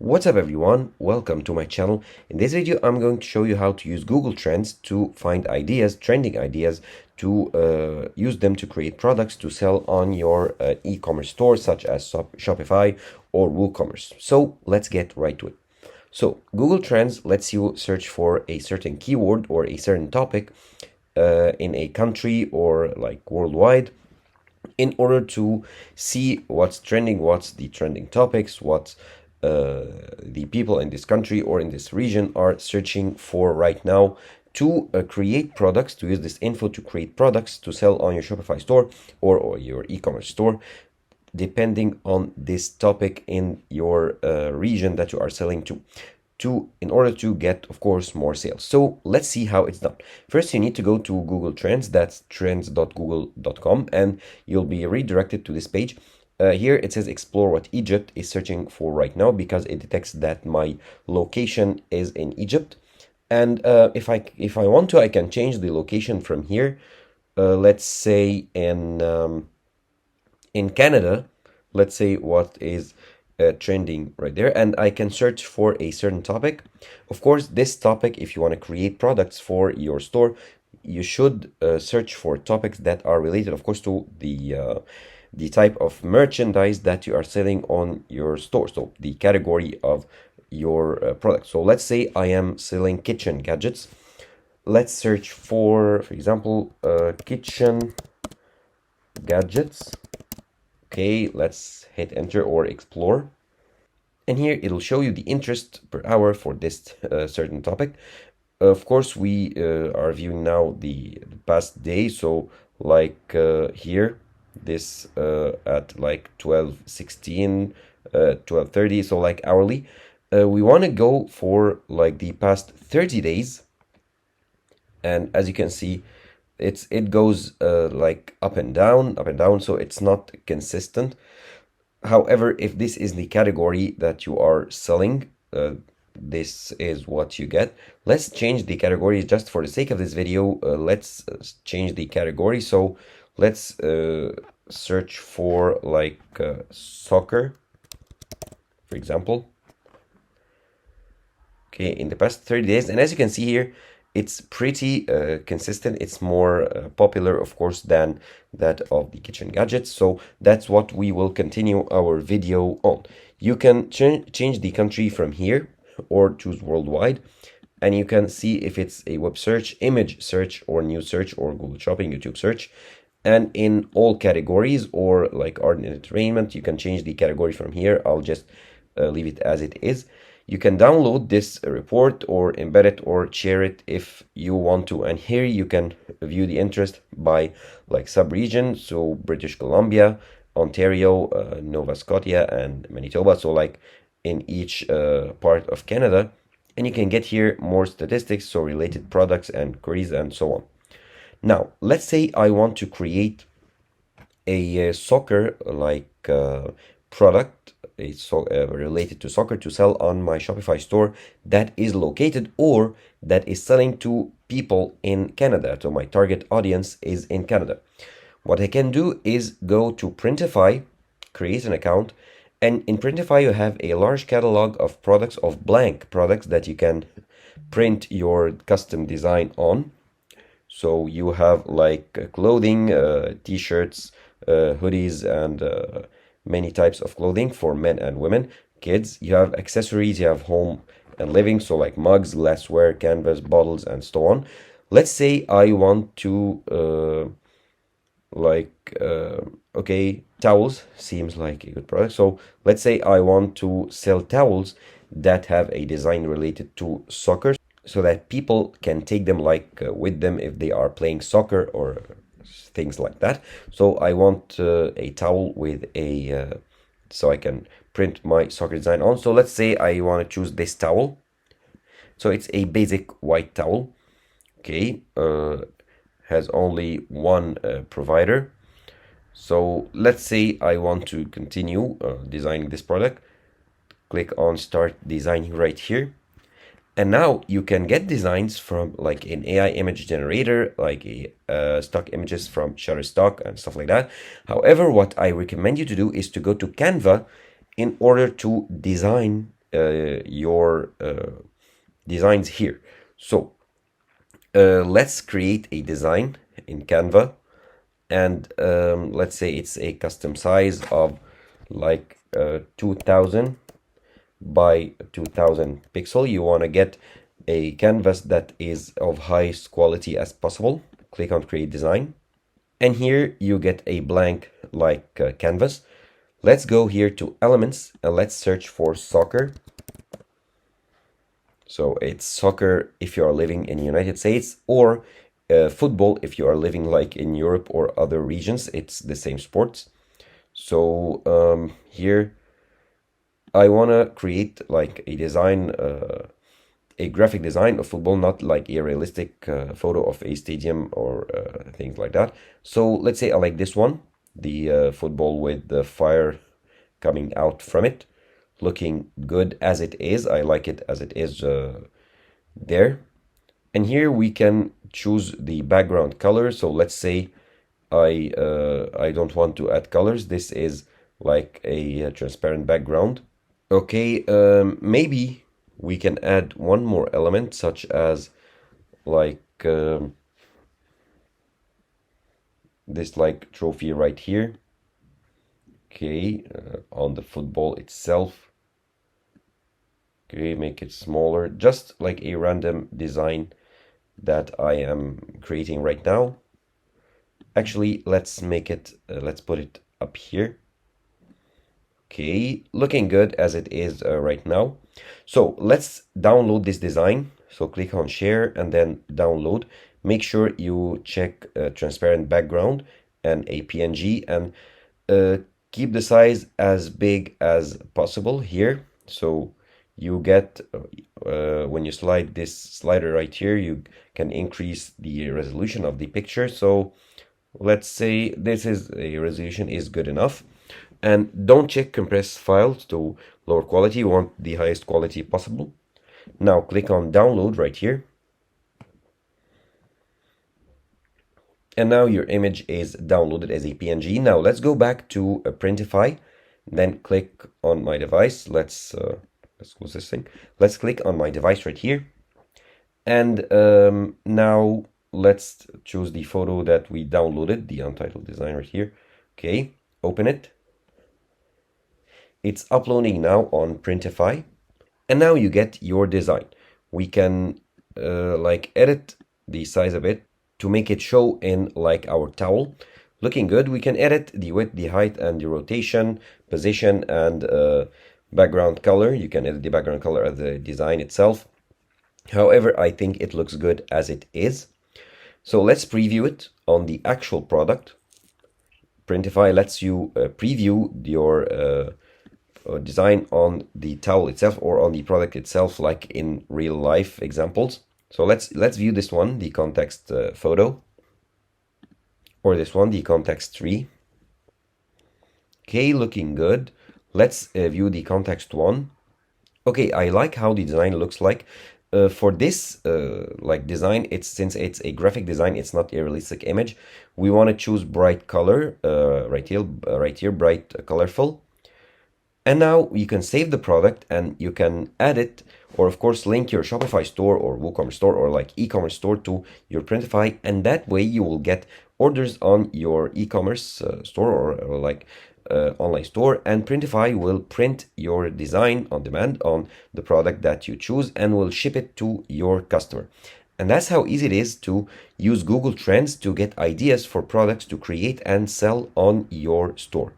What's up everyone, welcome to my channel. In this video I'm going to show you how to use Google Trends to find ideas, trending ideas, to use them to create products to sell on your e-commerce store such as Shopify or WooCommerce. So let's get right to it. So Google Trends lets you search for a certain keyword or a certain topic in a country or like worldwide, in order to see what's trending, what's the trending topics, what the people in this country or in this region are searching for right now, to create products, to use this info to create products to sell on your Shopify store or your e-commerce store, depending on this topic in your region that you are selling to, in order to get, of course, more sales. So let's see how it's done. First, you need to go to Google Trends. That's trends.google.com, and you'll be redirected to this page. Here it says explore what Egypt is searching for right now, because it detects that my location is in Egypt. And if I want to, I can change the location from here. Let's say in Canada. Let's say what is trending right there, and I can search for a certain topic. Of course, this topic, if you want to create products for your store, you should search for topics that are related, of course, to the type of merchandise that you are selling on your store, so the category of your product. So let's say I am selling kitchen gadgets. Let's search for example, kitchen gadgets. Okay, let's hit enter or explore. And here it'll show you the interest per hour for this certain topic. Of course, we are viewing now the past day. So like here, this at like 12:16, 12:30, so like hourly. We want to go for like the past 30 days. And as you can see, it goes like up and down, so it's not consistent. However, if this is the category that you are selling, this is what you get. Let's change the category just for the sake of this video. Let's change the category. So let's search for like soccer, for example. Okay, in the past 30 days. And as you can see here, it's pretty consistent. It's more popular, of course, than that of the kitchen gadgets. So that's what we will continue our video on. You can change the country from here or choose worldwide. And you can see if it's a web search, image search, or news search, or Google Shopping, YouTube search. And in all categories, or like art and entertainment, you can change the category from here. I'll just leave it as it is. You can download this report or embed it or share it if you want to. And here you can view the interest by like sub-region. So British Columbia, Ontario, Nova Scotia, and Manitoba. So like in each part of Canada. And you can get here more statistics, so related products and queries and so on. Now, let's say I want to create a soccer like product, related to soccer, to sell on my Shopify store that is located or that is selling to people in Canada. So my target audience is in Canada. What I can do is go to Printify, create an account, and in Printify you have a large catalog of products, of blank products that you can print your custom design on. So you have like clothing, t-shirts, hoodies, and many types of clothing for men and women, kids. You have accessories, you have home and living, so like mugs, glassware, canvas, bottles, and so on. Let's say I want to okay, towels seems like a good product. So let's say I want to sell towels that have a design related to soccer, so that people can take them like with them if they are playing soccer or things like that. So I want a towel with a so I can print my soccer design on. So let's say I want to choose this towel. So it's a basic white towel. Okay, has only one provider. So let's say I want to continue designing this product. Click on start designing right here. And now you can get designs from like an AI image generator, like stock images from Shutterstock and stuff like that. However, what I recommend you to do is to go to Canva in order to design your designs here. So let's create a design in Canva, and let's say it's a custom size of like 2000 by 2000 pixel. You want to get a canvas that is of highest quality as possible. Click on create design, and here you get a blank like canvas. Let's go here to elements and let's search for soccer. So it's soccer if you are living in the United States, or football if you are living like in Europe or other regions. It's the same sports. So here I want to create like a design, a graphic design of football, not like a realistic photo of a stadium or things like that. So let's say I like this one, the football with the fire coming out from it, looking good as it is. I like it as it is there. And here we can choose the background color. So let's say I don't want to add colors. This is like a transparent background. Okay, maybe we can add one more element, such as like this like trophy right here. Okay, on the football itself. Okay, make it smaller, just like a random design that I am creating right now. Actually, let's make it, let's put it up here. Okay, looking good as it is right now. So let's download this design. So click on share and then download. Make sure you check transparent background and a PNG, and keep the size as big as possible here. So you get, when you slide this slider right here, you can increase the resolution of the picture. So let's say this is a resolution is good enough. And don't check compressed files to lower quality. You want the highest quality possible. Now click on download right here. And now your image is downloaded as a PNG. Now let's go back to Printify. Then click on my device. Let's close this thing. Let's click on my device right here. And now let's choose the photo that we downloaded, the untitled design right here. Okay, open it. It's uploading now on Printify, and now you get your design. We can like edit the size of it to make it show in like our towel. Looking good. We can edit the width, the height, and the rotation, position, and background color. You can edit the background color of the design itself. However, I think it looks good as it is. So let's preview it on the actual product. Printify lets you preview your design on the towel itself or on the product itself, like in real life examples. So let's view this one, the context photo, or this one, the context tree. Okay, looking good. Let's view the context one. Okay, I like how the design looks like. For this like design, since it's a graphic design, it's not a realistic image. We want to choose bright color right here, bright colorful. And now you can save the product and you can add it, or of course link your Shopify store or WooCommerce store or like e-commerce store to your Printify, and that way you will get orders on your e-commerce store or like online store, and Printify will print your design on demand on the product that you choose and will ship it to your customer. And that's how easy it is to use Google Trends to get ideas for products to create and sell on your store.